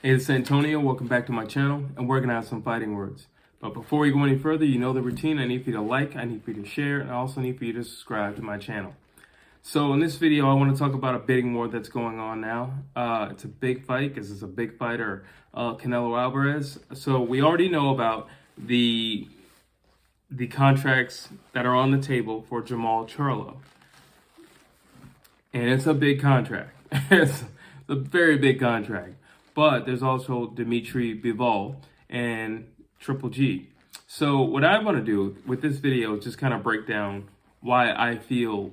Hey, it's Antonio. Welcome back to my channel, and we're going to have some fighting words. But before we go any further, you know the routine. I need for you to like, I need for you to share, and I also need for you to subscribe to my channel. So in this video, I want to talk about a bidding war that's going on now. It's a big fight because it's a big fighter, Canelo Alvarez. So we already know about the contracts that are on the table for Jermall Charlo. And it's a big contract. It's a very big contract. But there's also Dmitry Bicol and Triple G. So what I want to do with this video is just kind of break down why I feel,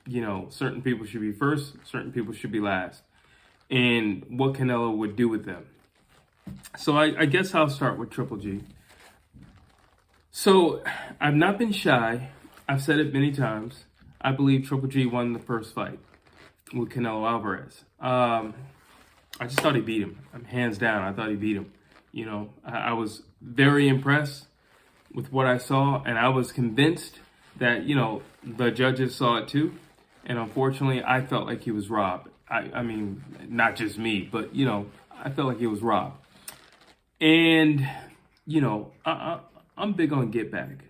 certain people should be first, certain people should be last, and what Canelo would do with them. So I guess I'll start with Triple G. So I've not been shy. I've said it many times. I believe Triple G won the first fight with Canelo Alvarez. I just thought he beat him. Hands down, I thought he beat him. I was very impressed with what I saw, and I was convinced that, the judges saw it too. And unfortunately, I felt like he was robbed. I mean, not just me, but, I felt like he was robbed. And, I'm big on get back.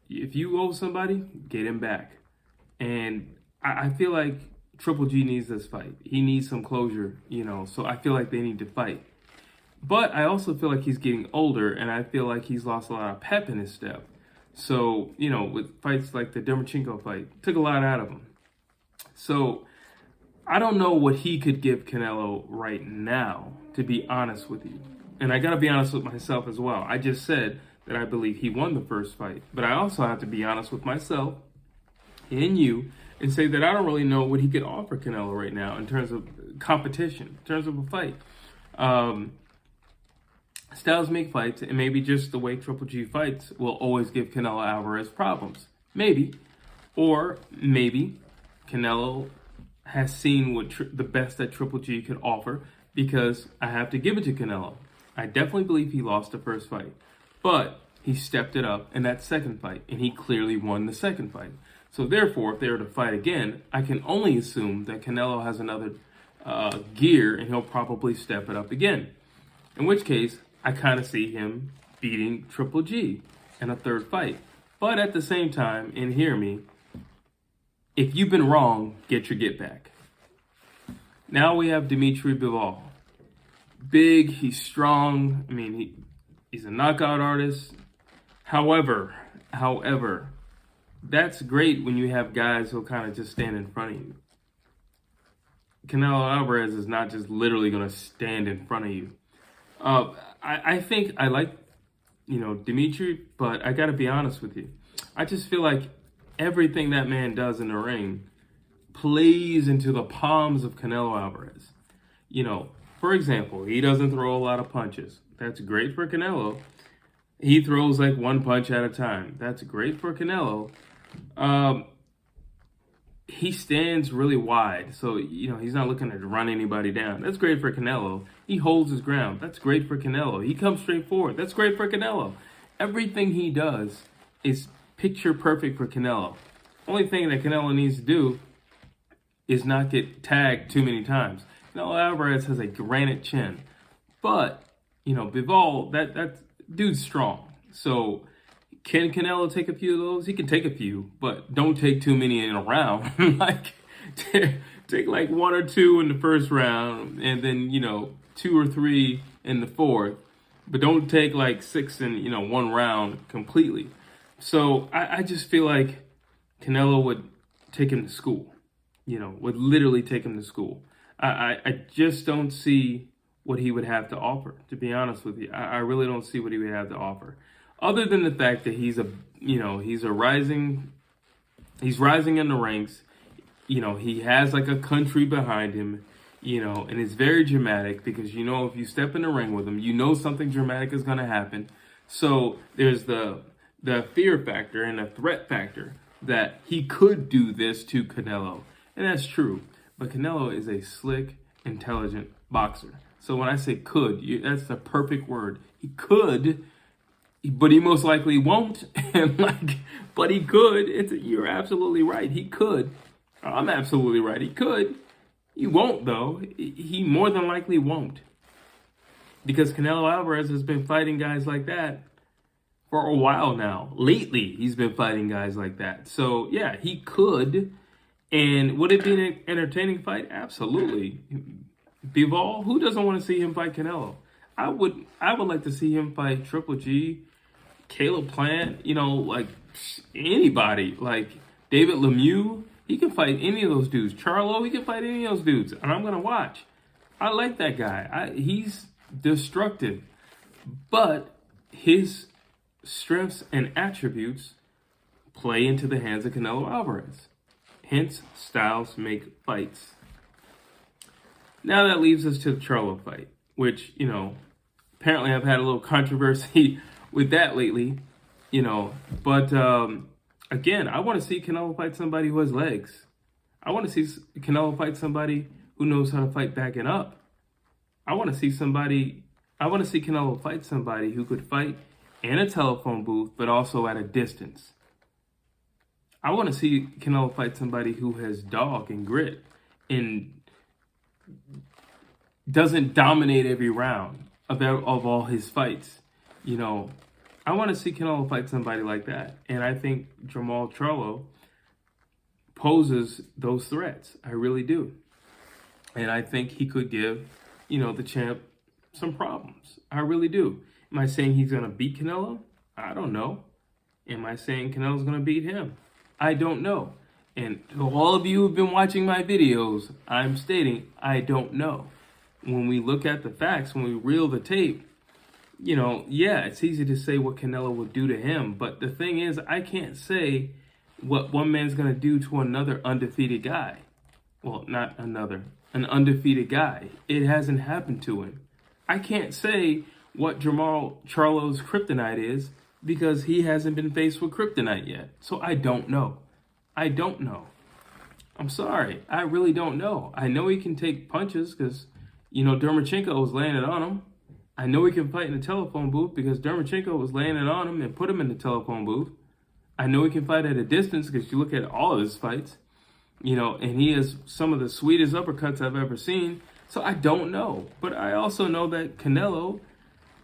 If you owe somebody, get him back. And I feel like Triple G needs this fight. He needs some closure, so I feel like they need to fight. But I also feel like he's getting older, and I feel like he's lost a lot of pep in his step. So, with fights like the Dermachenko fight, took a lot out of him. So I don't know what he could give Canelo right now, to be honest with you. And I got to be honest with myself as well. I just said that I believe he won the first fight. But I also have to be honest with myself and you and say that I don't really know what he could offer Canelo right now in terms of competition, in terms of a fight. Styles make fights, and maybe just the way Triple G fights will always give Canelo Alvarez problems. Maybe. Or maybe Canelo has seen what the best that Triple G could offer, because I have to give it to Canelo. I definitely believe he lost the first fight, but he stepped it up in that second fight, and he clearly won the second fight. So therefore, if they were to fight again, I can only assume that Canelo has another gear, and he'll probably step it up again. In which case, I kind of see him beating Triple G in a third fight. But at the same time, and hear me, if you've been wrong, get your get back. Now we have Dmitry Bicol. Big, he's strong. I mean, he's a knockout artist. However, that's great when you have guys who kind of just stand in front of you. Canelo Alvarez is not just literally going to stand in front of you. I think I like, Dmitry, but I got to be honest with you. I just feel like everything that man does in the ring plays into the palms of Canelo Alvarez. For example, he doesn't throw a lot of punches. That's great for Canelo. He throws like one punch at a time. That's great for Canelo. He stands really wide, so, he's not looking to run anybody down. That's great for Canelo. He holds his ground. That's great for Canelo. He comes straight forward. That's great for Canelo. Everything he does is picture perfect for Canelo. Only thing that Canelo needs to do is not get tagged too many times. Canelo Alvarez has a granite chin, but, Bicol, that dude's strong. So can Canelo take a few of those? He can take a few, but don't take too many in a round. Take like one or two in the first round, and then, 2 or 3 in the fourth. But don't take like 6 in, one round completely. So I just feel like Canelo would take him to school, would literally take him to school. I just don't see what he would have to offer, to be honest with you. I really don't see what he would have to offer. Other than the fact that he's rising in the ranks. He has like a country behind him, and it's very dramatic because, if you step in the ring with him, something dramatic is going to happen. So there's the fear factor and the threat factor that he could do this to Canelo. And that's true. But Canelo is a slick, intelligent boxer. So when I say could, that's the perfect word. He could, but he most likely won't. But he could. You're absolutely right. He could. I'm absolutely right. He could. He won't, though. He more than likely won't. Because Canelo Alvarez has been fighting guys like that for a while now. Lately, he's been fighting guys like that. So, yeah, he could. And would it be an entertaining fight? Absolutely. Bivol, who doesn't want to see him fight Canelo? I would like to see him fight Triple G, Caleb Plant, like anybody. Like David Lemieux, he can fight any of those dudes. Charlo, he can fight any of those dudes. And I'm going to watch. I like that guy. He's destructive. But his strengths and attributes play into the hands of Canelo Alvarez. Hence, styles make fights. Now that leaves us to the Charlo fight, which, apparently I've had a little controversy with that lately, But, again, I want to see Canelo fight somebody who has legs. I want to see Canelo fight somebody who knows how to fight backing up. I want to see Canelo fight somebody who could fight in a telephone booth, but also at a distance. I want to see Canelo fight somebody who has dog and grit and doesn't dominate every round of all his fights. I want to see Canelo fight somebody like that. And I think Jermall Charlo poses those threats. I really do. And I think he could give, the champ some problems. I really do. Am I saying he's going to beat Canelo? I don't know. Am I saying Canelo's going to beat him? I don't know. And to all of you who've been watching my videos, I'm stating I don't know. When we look at the facts, when we reel the tape, it's easy to say what Canelo would do to him. But the thing is, I can't say what one man's going to do to another undefeated guy. Well, not another, an undefeated guy. It hasn't happened to him. I can't say what Jermall Charlo's kryptonite is because he hasn't been faced with kryptonite yet. So I don't know. I don't know. I'm sorry. I really don't know. I know he can take punches because, Dermachenko was laying it on him. I know he can fight in the telephone booth because Dermachenko was laying it on him and put him in the telephone booth. I know he can fight at a distance because you look at all of his fights, and he has some of the sweetest uppercuts I've ever seen. So I don't know. But I also know that Canelo,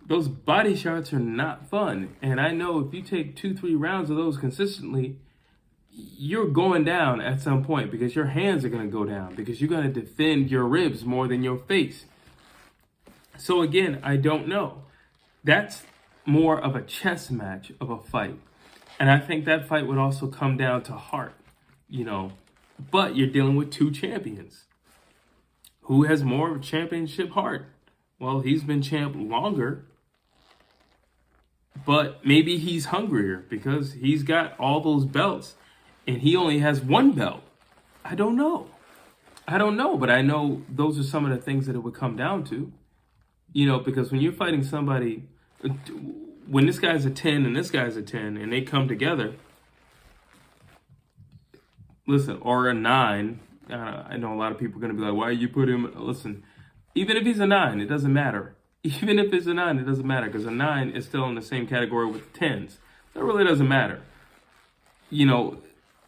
those body shots are not fun. And I know if you take 2-3 rounds of those consistently, you're going down at some point because your hands are going to go down because you're going to defend your ribs more than your face. So again, I don't know. That's more of a chess match of a fight. And I think that fight would also come down to heart, But you're dealing with two champions. Who has more of a championship heart? Well, he's been champ longer. But maybe he's hungrier because he's got all those belts and he only has one belt. I don't know, but I know those are some of the things that it would come down to. Because when you're fighting somebody, when this guy's a 10 and this guy's a 10 and they come together, listen, or a 9, I know a lot of people are going to be like, why you put him, listen, even if he's a 9, it doesn't matter. Even if it's a 9, it doesn't matter because a 9 is still in the same category with 10s. That really doesn't matter.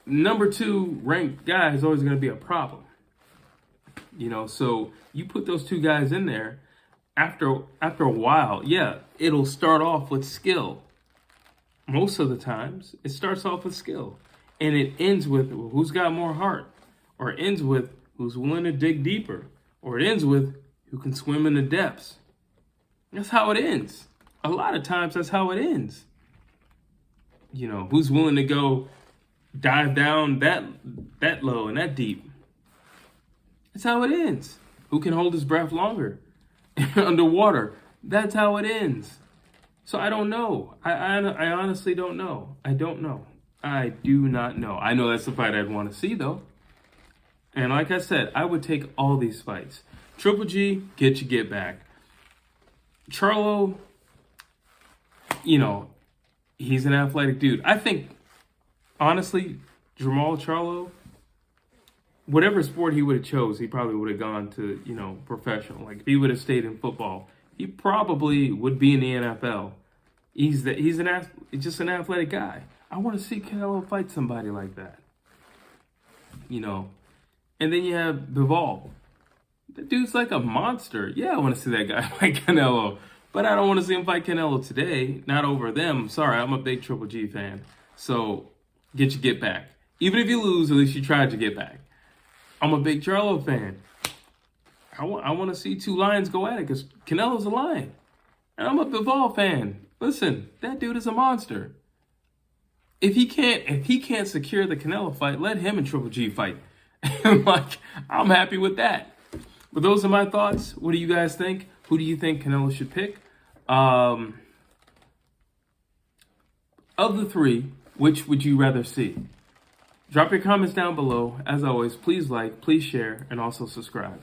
Number 2 ranked guy is always going to be a problem. So you put those two guys in there, after a while, it'll start off with skill. Most of the times, it starts off with skill. And it ends with who's got more heart. Or it ends with who's willing to dig deeper. Or it ends with who can swim in the depths. That's how it ends. A lot of times, that's how it ends. Who's willing to go dive down that low and that deep. That's how it ends. Who can hold his breath longer underwater? That's how it ends. So I don't know. I honestly don't know. I don't know. I do not know. I know that's the fight I'd want to see, though. And like I said, I would take all these fights. Triple G, get back. Charlo, he's an athletic dude. I think, honestly, Jermall Charlo, whatever sport he would have chose, he probably would have gone to, professional. Like if he would have stayed in football, he probably would be in the NFL. He's just an athletic guy. I want to see Canelo fight somebody like that. And then you have Bivol. The dude's like a monster. Yeah, I want to see that guy fight Canelo. But I don't want to see him fight Canelo today. Not over them. Sorry, I'm a big Triple G fan. So, get your get back. Even if you lose, at least you tried to get back. I'm a big Charlo fan. I want to see two lions go at it because Canelo's a lion. And I'm a Bicol fan. Listen, that dude is a monster. If he can't secure the Canelo fight, let him and Triple G fight. Like, I'm happy with that. But those are my thoughts. What do you guys think? Who do you think Canelo should pick? Of the three, which would you rather see? Drop your comments down below. As always, please like, please share, and also subscribe.